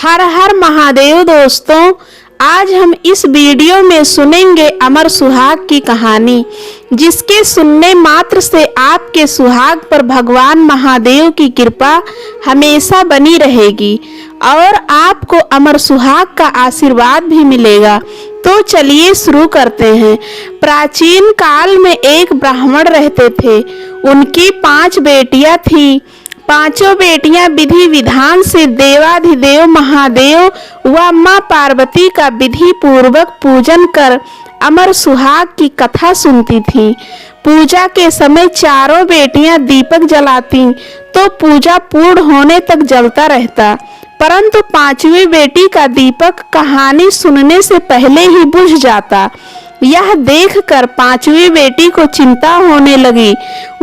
हर हर महादेव दोस्तों, आज हम इस वीडियो में सुनेंगे अमर सुहाग की कहानी, जिसके सुनने मात्र से आपके सुहाग पर भगवान महादेव की कृपा हमेशा बनी रहेगी और आपको अमर सुहाग का आशीर्वाद भी मिलेगा। तो चलिए शुरू करते हैं। प्राचीन काल में एक ब्राह्मण रहते थे। उनकी 5 बेटियां थीं। पांचों बेटियां विधि विधान से देवाधिदेव महादेव व मां पार्वती का विधि पूर्वक पूजन कर अमर सुहाग की कथा सुनती थीं। पूजा के समय चारों बेटियां दीपक जलाती तो पूजा पूर्ण होने तक जलता रहता, परंतु 5वीं बेटी का दीपक कहानी सुनने से पहले ही बुझ जाता। यह देखकर 5वीं बेटी को चिंता होने लगी।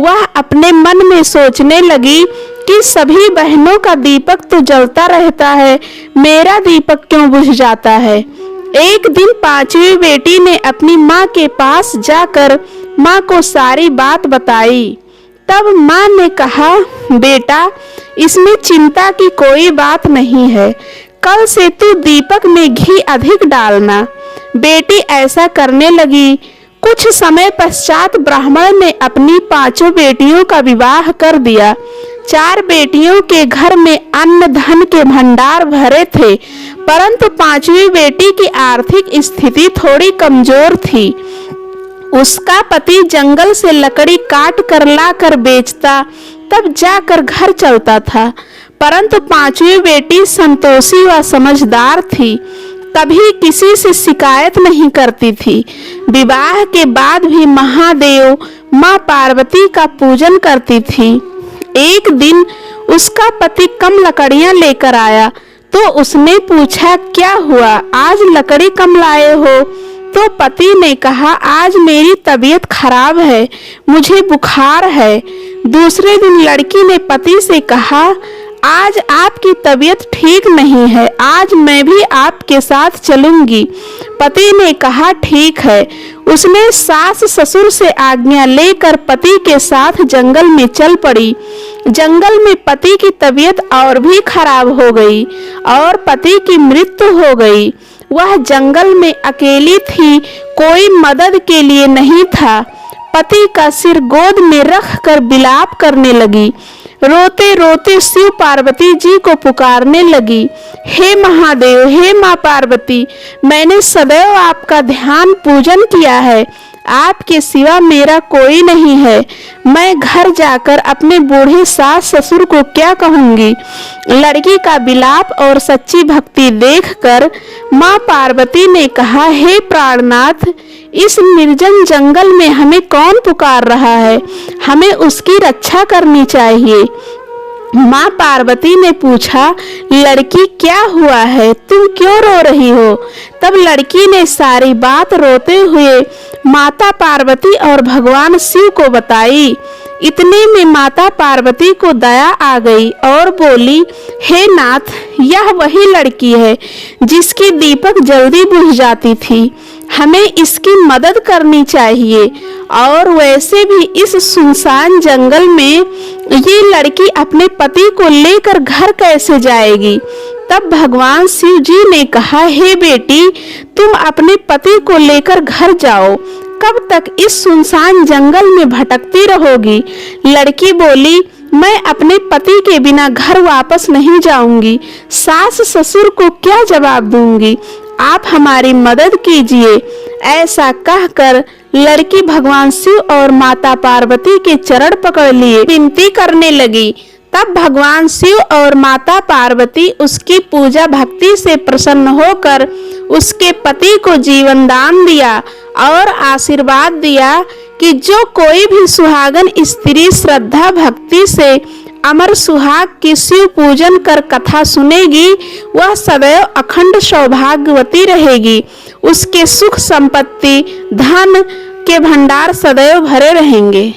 वह अपने मन में सोचने लगी कि सभी बहनों का दीपक तो जलता रहता है, मेरा दीपक क्यों बुझ जाता है। एक दिन 5वीं बेटी ने अपनी माँ के पास जाकर माँ को सारी बात बताई। तब माँ ने कहा, बेटा, इसमें चिंता की कोई बात नहीं है। कल से तू दीपक में घी अधिक डालना। बेटी ऐसा करने लगी। कुछ समय पश्चात ब्राह्मण ने अपनी 5 बेटियों का विवाह कर दिया। 4 बेटियों के घर में अन्न धन के भंडार भरे थे, परंतु 5वीं बेटी की आर्थिक स्थिति थोड़ी कमजोर थी। उसका पति जंगल से लकड़ी काट कर लाकर बेचता, तब जाकर घर चलता था। परंतु 5वीं बेटी संतोषी व समझदार थी, कभी किसी से शिकायत नहीं करती थी। विवाह के बाद भी महादेव मां पार्वती का पूजन करती थी। एक दिन उसका पति कम लकड़ियां लेकर आया तो उसने पूछा, क्या हुआ, आज लकड़ी कम लाए हो? तो पति ने कहा, आज मेरी तबीयत खराब है, मुझे बुखार है। दूसरे दिन लड़की ने पति से कहा, आज आपकी तबीयत ठीक नहीं है, आज मैं भी आपके साथ चलूंगी। पति ने कहा, ठीक है। उसने सास ससुर से आज्ञा लेकर पति के साथ जंगल में चल पड़ी। जंगल में पति की तबीयत और भी खराब हो गई और पति की मृत्यु हो गई। वह जंगल में अकेली थी, कोई मदद के लिए नहीं था। पति का सिर गोद में रख कर विलाप करने लगी। रोते रोते शिव पार्वती जी को पुकारने लगी, हे महादेव, हे मां पार्वती, मैंने सदैव आपका ध्यान पूजन किया है, आपके सिवा मेरा कोई नहीं है। मैं घर जाकर अपने बूढ़े सास ससुर को क्या कहूँगी। लड़की का विलाप और सच्ची भक्ति देखकर मां पार्वती ने कहा, हे प्राणनाथ, इस निर्जन जंगल में हमें कौन पुकार रहा है, हमें उसकी रक्षा करनी चाहिए। मां पार्वती ने पूछा, लड़की, क्या हुआ है, तुम क्यों रो रही हो? तब लड़की ने सारी बात रोते हुए माता पार्वती और भगवान शिव को बताई। इतने में माता पार्वती को दया आ गई और बोली, हे नाथ, यह वही लड़की है जिसकी दीपक जल्दी बुझ जाती थी, हमें इसकी मदद करनी चाहिए। और वैसे भी इस सुनसान जंगल में ये लड़की अपने पति को लेकर घर कैसे जाएगी। तब भगवान शिव जी ने कहा, हे बेटी, तुम अपने पति को लेकर घर जाओ, कब तक इस सुनसान जंगल में भटकती रहोगी। लड़की बोली, मैं अपने पति के बिना घर वापस नहीं जाऊंगी, सास ससुर को क्या जवाब दूंगी, आप हमारी मदद कीजिए। ऐसा कहकर लड़की भगवान शिव और माता पार्वती के चरण पकड़ लिए विनती करने लगी। तब भगवान शिव और माता पार्वती उसकी पूजा भक्ति से प्रसन्न होकर उसके पति को जीवन दान दिया और आशीर्वाद दिया कि जो कोई भी सुहागन स्त्री श्रद्धा भक्ति से अमर सुहाग की शिव पूजन कर कथा सुनेगी, वह सदैव अखंड सौभाग्यवती रहेगी। उसके सुख संपत्ति धन के भंडार सदैव भरे रहेंगे।